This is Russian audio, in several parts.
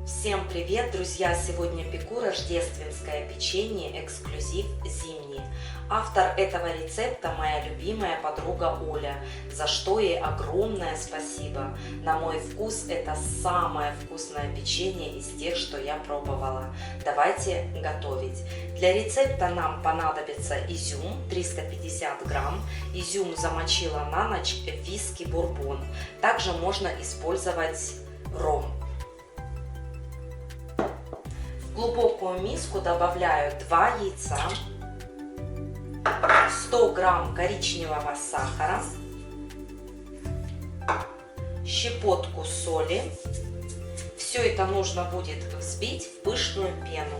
Всем привет, друзья! Сегодня пеку рождественское печенье эксклюзив зимнее. Автор этого рецепта моя любимая подруга Оля, за что ей огромное спасибо. На мой вкус это самое вкусное печенье из тех, что я пробовала. Давайте готовить. Для рецепта нам понадобится изюм 350 грамм. Изюм замочила на ночь в виски бурбон. Также можно использовать ром. В глубокую миску добавляю 2 яйца, 100 грамм коричневого сахара, щепотку соли. Все это нужно будет взбить в пышную пену.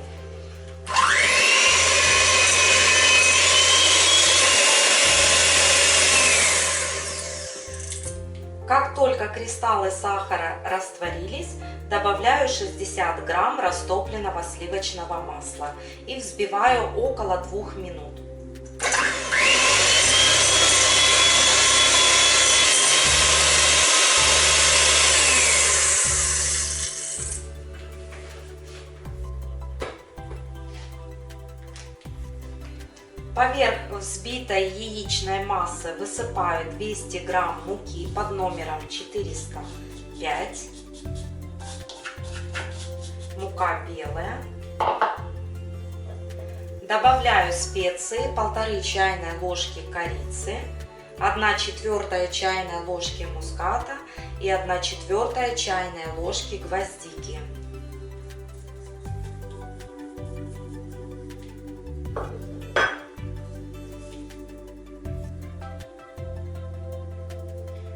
Как только кристаллы сахара растворились, добавляю 60 грамм растопленного сливочного масла и взбиваю около 2 минут. Поверх взбитой яичной массы высыпаю 200 грамм муки под номером 405. Мука белая. Добавляю специи, 1,5 чайной ложки корицы, 1/4 чайной ложки муската и 1/4 чайной ложки гвоздики.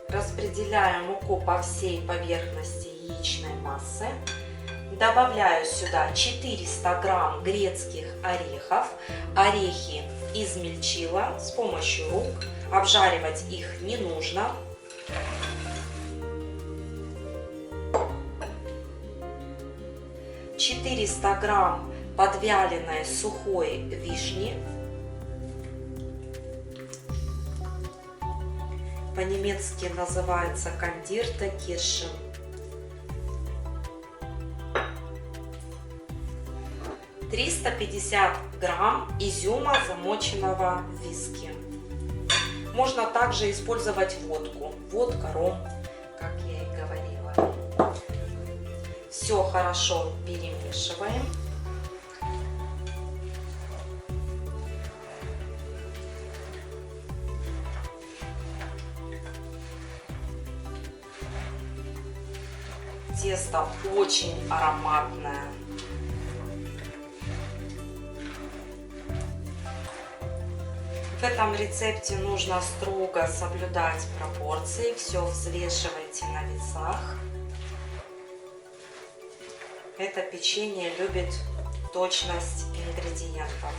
Распределяю муку по всей поверхности яичной массы. Добавляю сюда 400 грамм грецких орехов. Орехи измельчила с помощью рук. Обжаривать их не нужно. «400 грамм подвяленной сухой вишни. По-немецки называется кондирте киршен. 350 грамм изюма, замоченного в виске. Можно также использовать водку. Водка, ром, как я и говорила. Все хорошо перемешиваем. Тесто очень ароматное. В этом рецепте нужно строго соблюдать пропорции. Все взвешивайте на весах. Это печенье любит точность ингредиентов.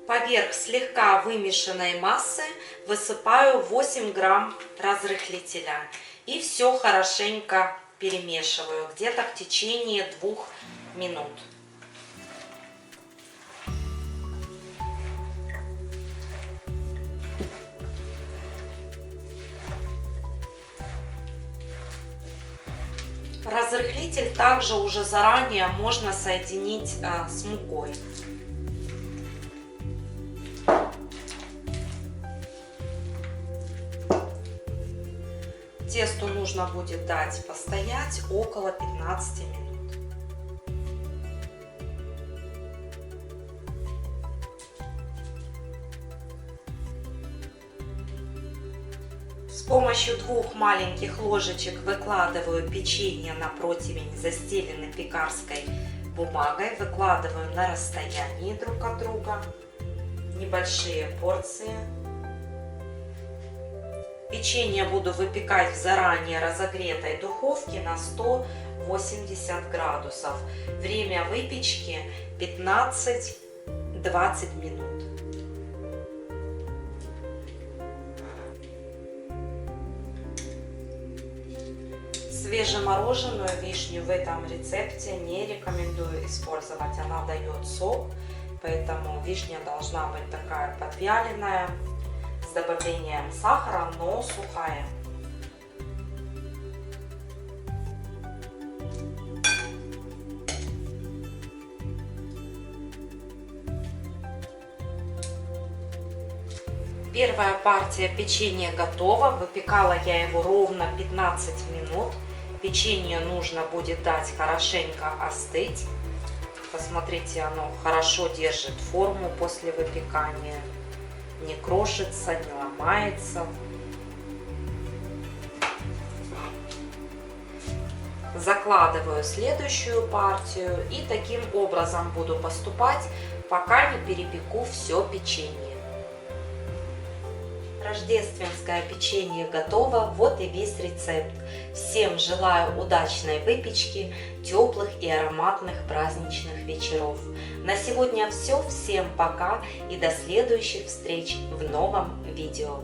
Поверх слегка вымешанной массы высыпаю 8 грамм разрыхлителя и все хорошенько перемешиваю где-то в течение 2 минут. Разрыхлитель также уже заранее можно соединить с мукой. Тесту нужно будет дать постоять около 15 минут. С помощью 2 маленьких ложечек выкладываю печенье на противень, застеленный пекарской бумагой. Выкладываю на расстоянии друг от друга. Небольшие порции. Печенье буду выпекать в заранее разогретой духовке на 180 градусов. Время выпечки 15-20 минут. Свежемороженую вишню в этом рецепте не рекомендую использовать. Она дает сок, поэтому вишня должна быть такая подвяленная, с добавлением сахара, но сухая. Первая партия печенья готова. Выпекала я его ровно 15 минут. Печенье нужно будет дать хорошенько остыть. Посмотрите, оно хорошо держит форму после выпекания. Не крошится, не ломается. Закладываю следующую партию и таким образом буду поступать, пока не перепеку все печенье. Рождественское печенье готово, вот и весь рецепт. Всем желаю удачной выпечки, теплых и ароматных праздничных вечеров. На сегодня все, всем пока и до следующих встреч в новом видео.